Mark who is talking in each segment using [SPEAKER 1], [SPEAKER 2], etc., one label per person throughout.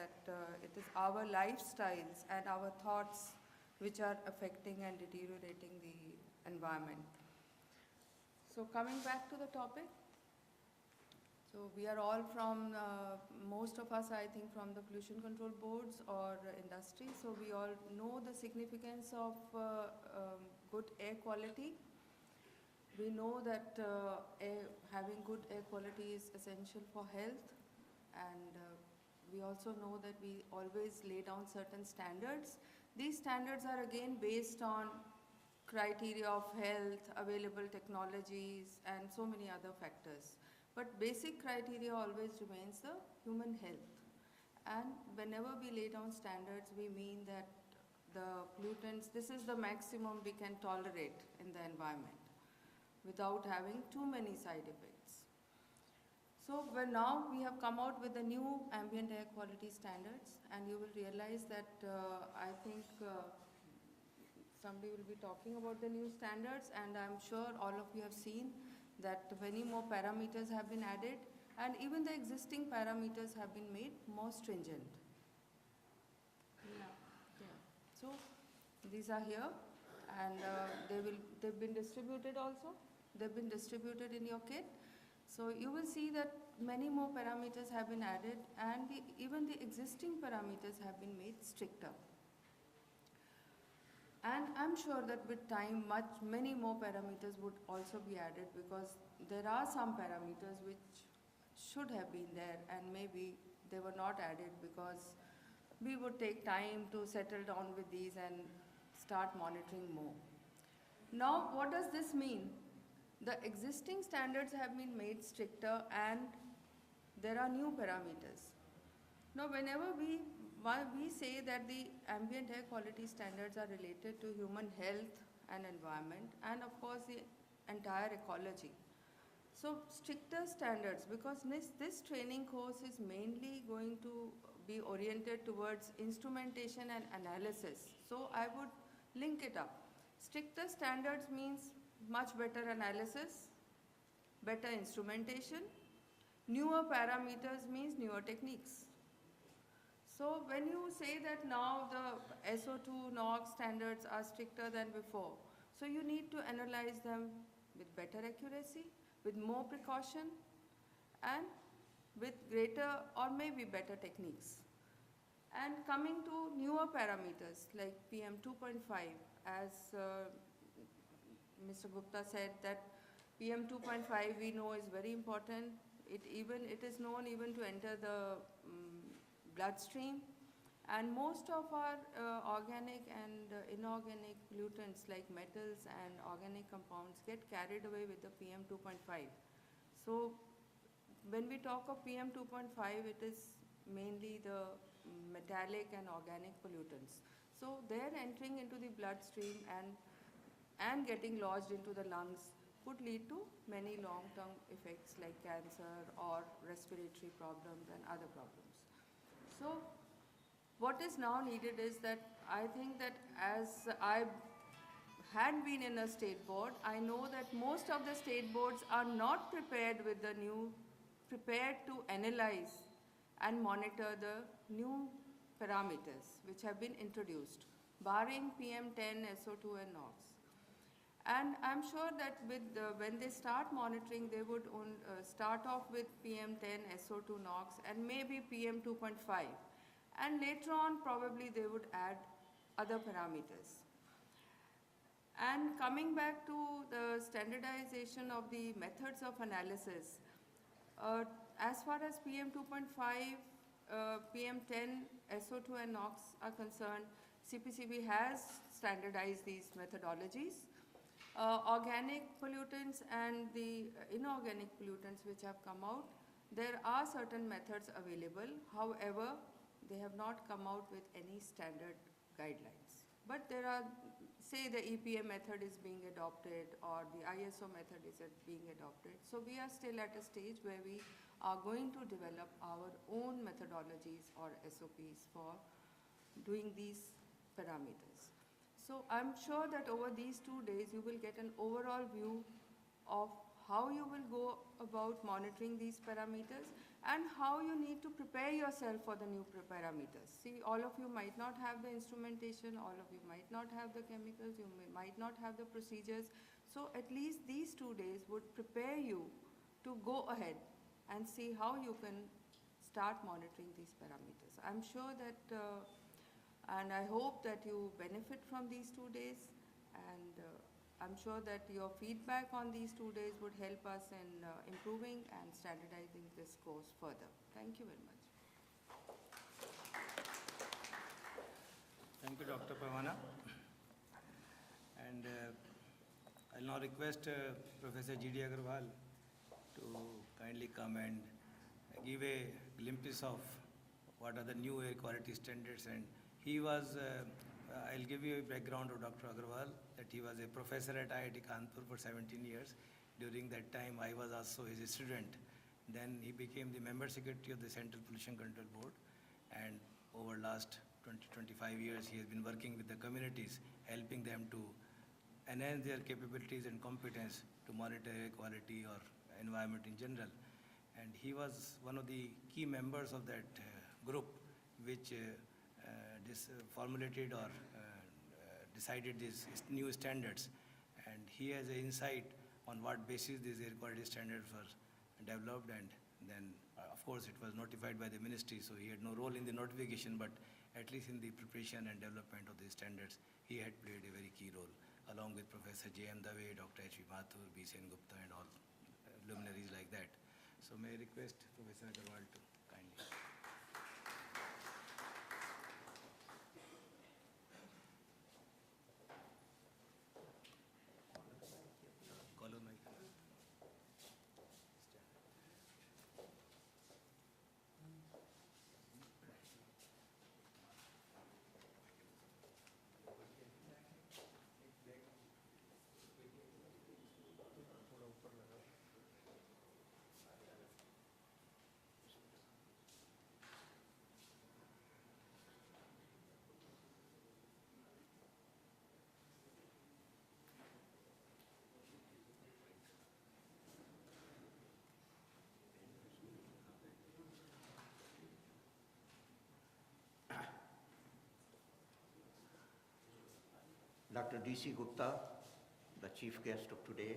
[SPEAKER 1] that it is our lifestyles and our thoughts which are affecting and deteriorating the environment. So coming back to the topic, so we are all from, most of us I think from the pollution control boards or industry, so we all know the significance of good air quality. We know that having good air quality is essential for health, and we also know that we always lay down certain standards. These standards are again based on criteria of health, available technologies, and so many other factors. But basic criteria always remains the human health. And whenever we lay down standards, we mean that the pollutants, this is the maximum we can tolerate in the environment without having too many side effects. So now we have come out with the new ambient air quality standards, and you will realize that I think somebody will be talking about the new standards, and I'm sure all of you have seen that many more parameters have been added, and even the existing parameters have been made more stringent. Yeah. So these are here, and they've been distributed also. They've been distributed in your kit. So you will see that many more parameters have been added, and even the existing parameters have been made stricter. And I'm sure that with time, many more parameters would also be added, because there are some parameters which should have been there, and maybe they were not added because we would take time to settle down with these and start monitoring more. Now, what does this mean? The existing standards have been made stricter, and there are new parameters. Now, whenever we say that the ambient air quality standards are related to human health and environment, and of course the entire ecology. So stricter standards, because this training course is mainly going to be oriented towards instrumentation and analysis. So I would link it up. Stricter standards means much better analysis, better instrumentation. Newer parameters means newer techniques. So when you say that now the SO2 NOx standards are stricter than before, so you need to analyze them with better accuracy, with more precaution, and with greater or maybe better techniques. And coming to newer parameters like PM2.5, as Mr. Gupta said, that PM2.5 we know is very important. It is known even to enter the bloodstream, and most of our organic and inorganic pollutants like metals and organic compounds get carried away with the PM2.5. So when we talk of PM2.5, it is mainly the metallic and organic pollutants. So they're entering into the bloodstream and getting lodged into the lungs could lead to many long-term effects like cancer or respiratory problems and other problems. So what is now needed is that I think that as I had been in a state board, I know that most of the state boards are not prepared to analyze and monitor the new parameters which have been introduced, barring PM10, SO2 and NOx. And I'm sure that when they start monitoring, they would start off with PM10, SO2, NOx, and maybe PM2.5. And later on, probably they would add other parameters. And coming back to the standardization of the methods of analysis, as far as PM2.5, PM10, SO2 and NOx are concerned, CPCB has standardized these methodologies. Organic pollutants and the inorganic pollutants which have come out, there are certain methods available. However, they have not come out with any standard guidelines. But there are, say the EPA method is being adopted or the ISO method is being adopted. So we are still at a stage where we are going to develop our own methodologies or SOPs for doing these parameters. So I'm sure that over these 2 days you will get an overall view of how you will go about monitoring these parameters, and how you need to prepare yourself for the new parameters. See, all of you might not have the instrumentation, all of you might not have the chemicals, you might not have the procedures. So at least these 2 days would prepare you to go ahead and see how you can start monitoring these parameters. I'm sure that, and I hope that you benefit from these 2 days, and I'm sure that your feedback on these 2 days would help us in improving and standardizing this course further. Thank you very much.
[SPEAKER 2] Thank you, Dr. Pavana. And I'll now request Professor G.D. Agarwal to kindly come and give a glimpse of what are the new air quality standards. And he was, I'll give you a background of Dr. Agarwal, that he was a professor at IIT Kanpur for 17 years. During that time, I was also his student. Then he became the member secretary of the Central Pollution Control Board. And over last 20-25 years, he has been working with the communities, helping them to enhance their capabilities and competence to monitor air quality or environment in general. And he was one of the key members of that group which formulated or decided these new standards. And he has an insight on what basis these air quality standards were developed, and then of course it was notified by the ministry, so he had no role in the notification, but at least in the preparation and development of these standards, he had played a very key role, along with Professor J.M. Dave, Dr. H.V. Mathur, B. Sen Gupta, and all luminaries like that. So may I request Professor Agarwal to kindly.
[SPEAKER 3] Dr. D.C. Gupta, the chief guest of today,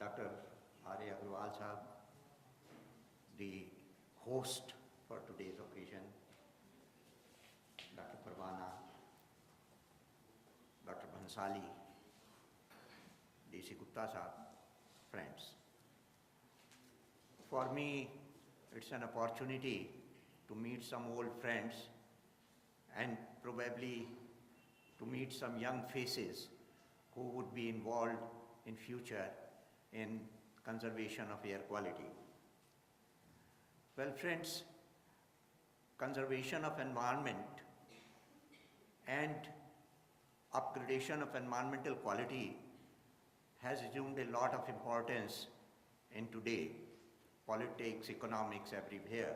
[SPEAKER 3] Dr. R.A. Agarwal Sahab, the host for today's occasion, Dr. Parvana, Dr. Bhansali, D.C. Gupta Sahab, friends. For me, it's an opportunity to meet some old friends and probably to meet some young faces who would be involved in future in conservation of air quality. Well, friends, conservation of environment and upgradation of environmental quality has assumed a lot of importance in today, politics, economics, everywhere.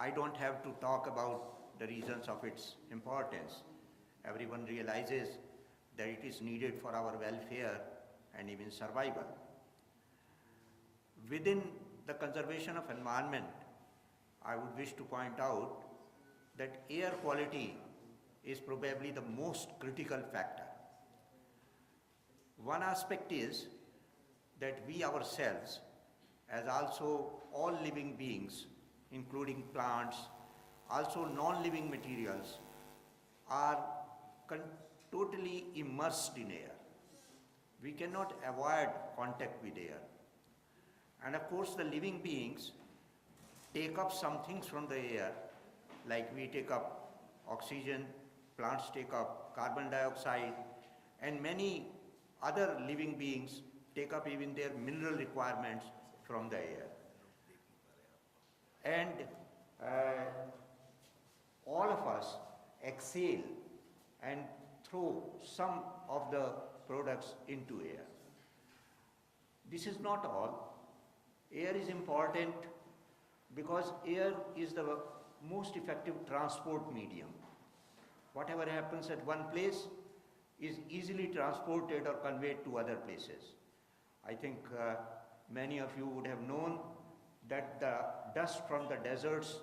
[SPEAKER 3] I don't have to talk about the reasons of its importance. Everyone realizes that it is needed for our welfare and even survival. Within the conservation of environment, I would wish to point out that air quality is probably the most critical factor. One aspect is that we ourselves, as also all living beings, including plants, also non-living materials, are totally immersed in air. We cannot avoid contact with air. And of course, the living beings take up some things from the air, like we take up oxygen, plants take up carbon dioxide, and many other living beings take up even their mineral requirements from the air. And all of us exhale and throw some of the products into air. This is not all. Air is important because air is the most effective transport medium. Whatever happens at one place is easily transported or conveyed to other places. I think many of you would have known that the dust from the deserts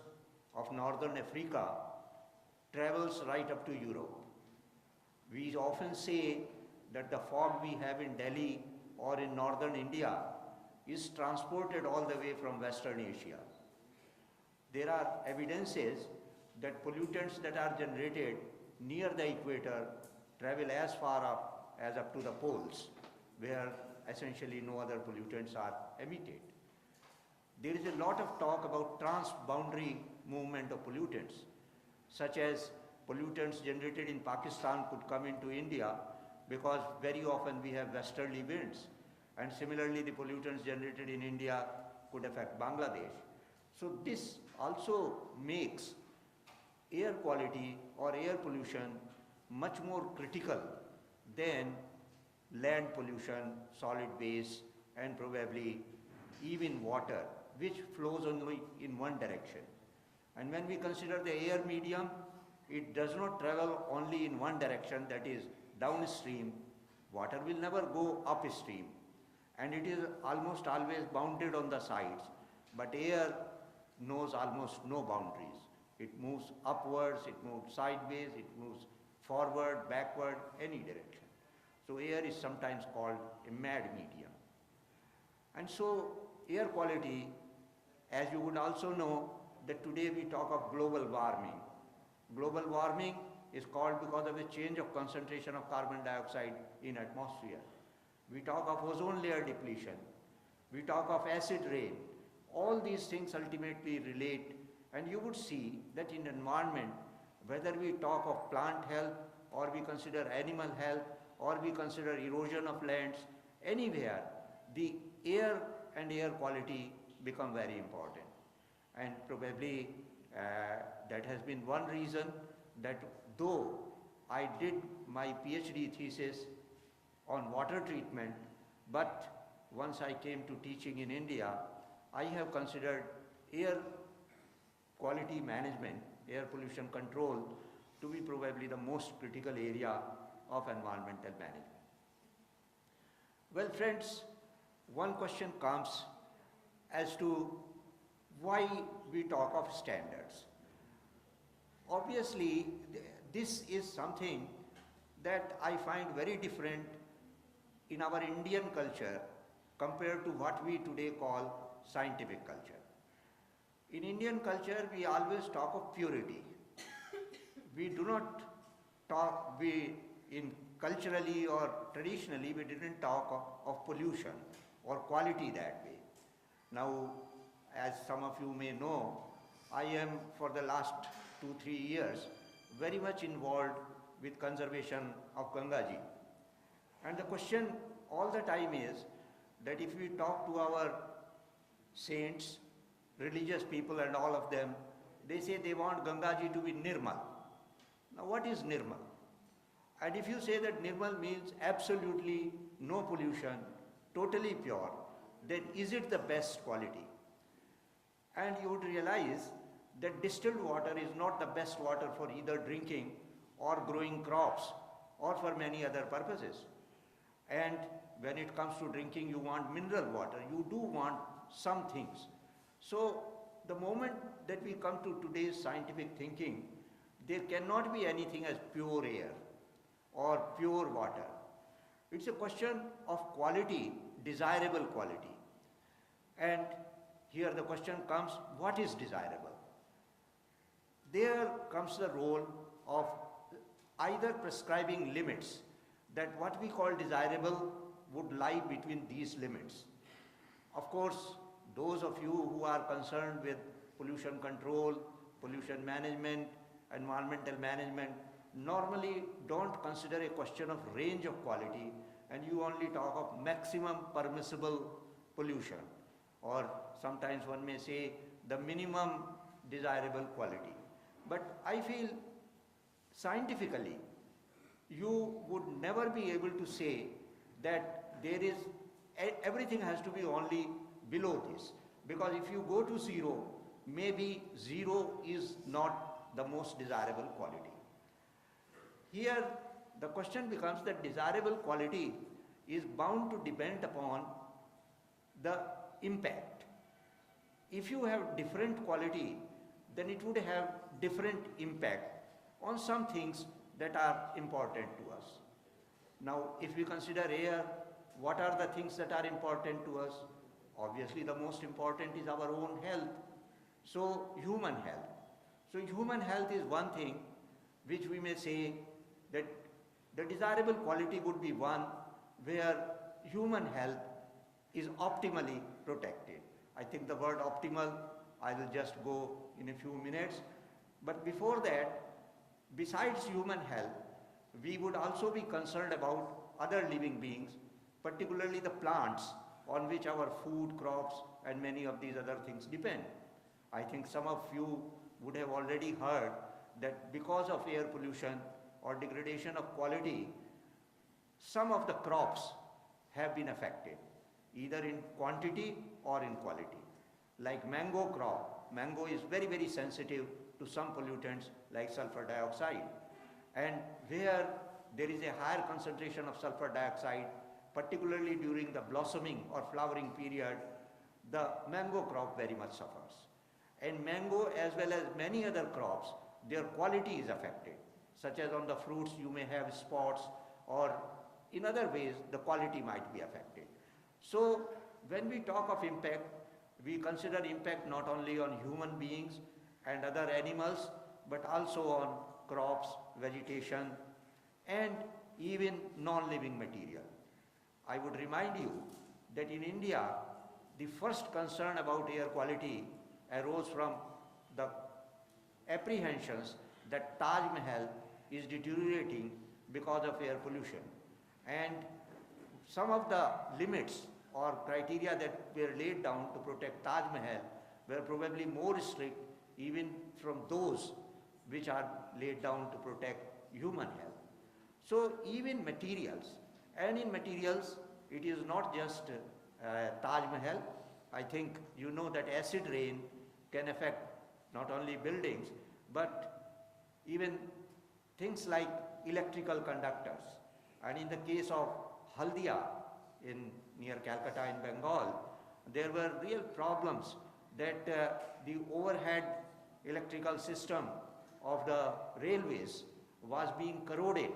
[SPEAKER 3] of northern Africa travels right up to Europe. We often say that the fog we have in Delhi or in northern India is transported all the way from Western Asia. There are evidences that pollutants that are generated near the equator travel as far up as up to the poles, where essentially no other pollutants are emitted. There is a lot of talk about transboundary movement of pollutants, such as pollutants generated in Pakistan could come into India because very often we have westerly winds. And similarly, the pollutants generated in India could affect Bangladesh. So this also makes air quality or air pollution much more critical than land pollution, solid waste, and probably even water, which flows only in one direction. And when we consider the air medium, it does not travel only in one direction, that is downstream. Water will never go upstream, and it is almost always bounded on the sides. But air knows almost no boundaries. It moves upwards, it moves sideways, it moves forward, backward, any direction. So air is sometimes called a mad medium. And so air quality, as you would also know, that today we talk of global warming. Global warming is called because of a change of concentration of carbon dioxide in atmosphere. We talk of ozone layer depletion. We talk of acid rain. All these things ultimately relate, and you would see that in environment, whether we talk of plant health or we consider animal health or we consider erosion of lands, anywhere the air and air quality become very important. And probably that has been one reason that though I did my PhD thesis on water treatment, but once I came to teaching in India, I have considered air quality management, air pollution control, to be probably the most critical area of environmental management. Well, friends, one question comes as to why we talk of standards. Obviously, this is something that I find very different in our Indian culture compared to what we today call scientific culture. In Indian culture, we always talk of purity. We do not talk, culturally or traditionally, we didn't talk of pollution or quality that way. Now, as some of you may know, I am for the last 2-3 years very much involved with conservation of Gangaji. And the question all the time is that if we talk to our saints, religious people and all of them, they say they want Gangaji to be Nirmal. Now what is Nirmal? And if you say that Nirmal means absolutely no pollution, totally pure, then is it the best quality? And you would realize that distilled water is not the best water for either drinking or growing crops or for many other purposes. And when it comes to drinking, you want mineral water, you do want some things. So the moment that we come to today's scientific thinking, there cannot be anything as pure air or pure water. It's a question of quality, desirable quality. And here the question comes, what is desirable? There comes the role of either prescribing limits, that what we call desirable would lie between these limits. Of course, those of you who are concerned with pollution control, pollution management, environmental management, normally don't consider a question of range of quality, and you only talk of maximum permissible pollution, or sometimes one may say the minimum desirable quality. But I feel scientifically, you would never be able to say that there is, everything has to be only below this. Because if you go to zero, maybe zero is not the most desirable quality. Here, the question becomes that desirable quality is bound to depend upon the impact. If you have different quality, then it would have different impact on some things that are important to us. Now, if we consider air, what are the things that are important to us? Obviously, the most important is our own health. So, human health. So, human health is one thing which we may say that the desirable quality would be one where human health is optimally protected. I think the word optimal, I will just go in a few minutes. But before that, besides human health, we would also be concerned about other living beings, particularly the plants on which our food, crops, and many of these other things depend. I think some of you would have already heard that because of air pollution or degradation of quality, some of the crops have been affected, either in quantity or in quality. Like mango crop, mango is very, very sensitive to some pollutants like sulfur dioxide. And where there is a higher concentration of sulfur dioxide, particularly during the blossoming or flowering period, the mango crop very much suffers. And mango, as well as many other crops, their quality is affected, such as on the fruits you may have spots, or in other ways the quality might be affected. So when we talk of impact, we consider impact not only on human beings and other animals, but also on crops, vegetation, and even non-living material. I would remind you that in India, the first concern about air quality arose from the apprehensions that Taj Mahal is deteriorating because of air pollution. And some of the limits or criteria that were laid down to protect Taj Mahal were probably more strict even from those which are laid down to protect human health. So even materials, and in materials it is not just Taj Mahal. I think you know that acid rain can affect not only buildings but even things like electrical conductors. And in the case of Haldia near Calcutta in Bengal, there were real problems that the overhead electrical system of the railways was being corroded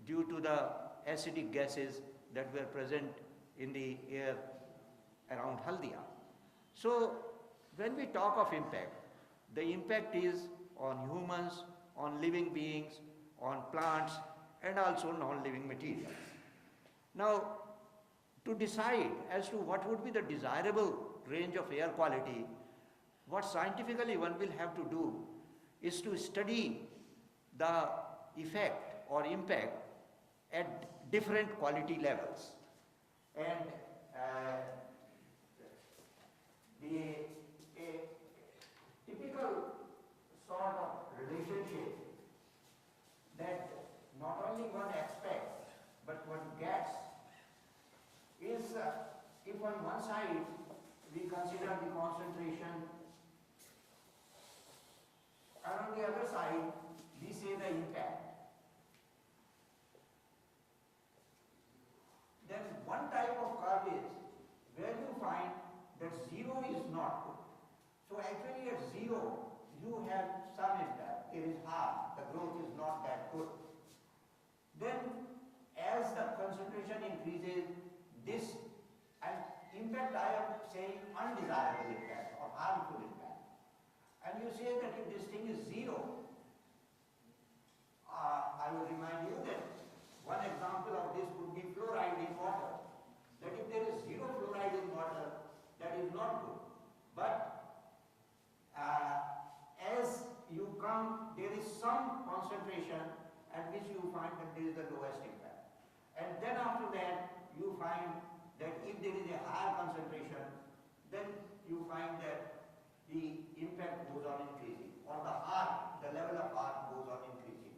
[SPEAKER 3] due to the acidic gases that were present in the air around Haldia. So when we talk of impact, the impact is on humans, on living beings, on plants, and also non-living materials. Now, to decide as to what would be the desirable range of air quality, what scientifically one will have to do is to study the effect or impact at different quality levels. And a typical sort of relationship that not only one expects but one gets is if on one side we consider the concentration and on the other side we say the impact. Then one type of curve is where you find that 0 is not good. So actually at 0 you have some impact, there is harm, the growth is not that good. Then as the concentration increases, this and impact I am saying undesirable impact or harmful impact. And you say that if this thing is 0, I will remind you that one example of this would be fluoride in water. That if there is 0 fluoride in water, that is not good. But as you come, there is some concentration at which you find that there is the lowest impact. And then after that, you find that if there is a higher concentration, then you find that the impact goes on increasing, or the level of harm goes on increasing.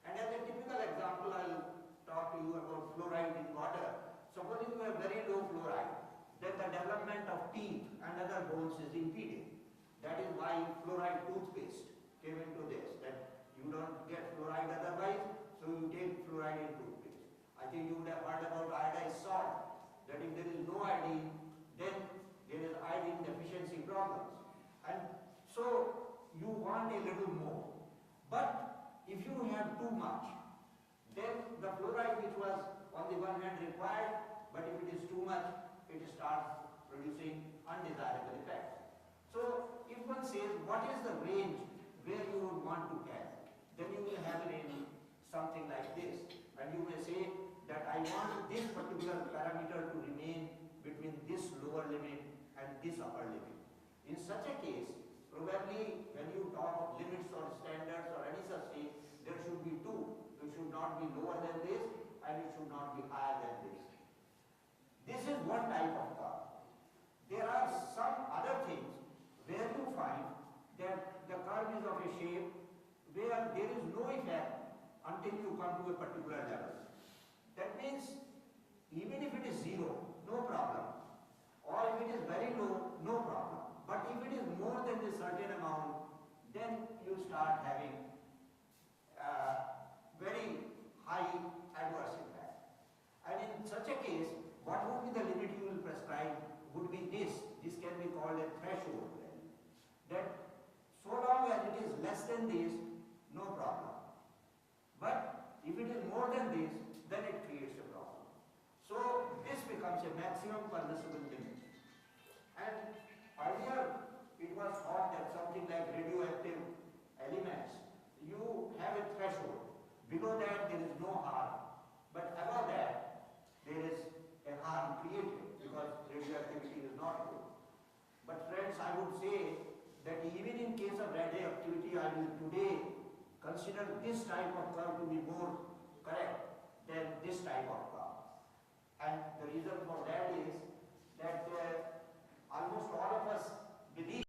[SPEAKER 3] And as a typical example, I will talk to you about fluoride in water. Supposing you have very low fluoride, then the development of teeth and other bones is impeded. That is why fluoride toothpaste came into this, that you don't get fluoride otherwise, so you take fluoride in toothpaste. I think you would have heard about iodized salt, that if there is no iodine, then there is iodine deficiency problems. And so you want a little more. But if you have too much, then the fluoride which was on the one hand required, but if it is too much, it starts producing undesirable effects. So if one says what is the range where you would want to get, then you will have a range something like this, and you may say that I want this particular parameter to remain between this lower limit and this upper limit. In such a case, probably when you talk of limits or standards or any such thing, there should be two. It should not be lower than this and it should not be higher than this. This is one type of curve. There are some other things where you find that the curve is of a shape where there is no effect until you come to a particular level. That means even if it is zero, no problem. Or if it is very low, no problem. But if it is more than a certain amount, then you start having very high adverse impact. And in such a case, what would be the limit you will prescribe would be this. This can be called a threshold value. That so long as it is less than this, no problem. But if it is more than this, then it creates a problem. So this becomes a maximum permissible limit. And earlier it was thought that something like radioactive elements, you have a threshold. Below that there is no harm. But above that there is a harm created because radioactivity is not good. But friends, I would say that even in case of radioactivity, I will today consider this type of curve to be more correct than this type of curve. And the reason for that is that almost all of us believe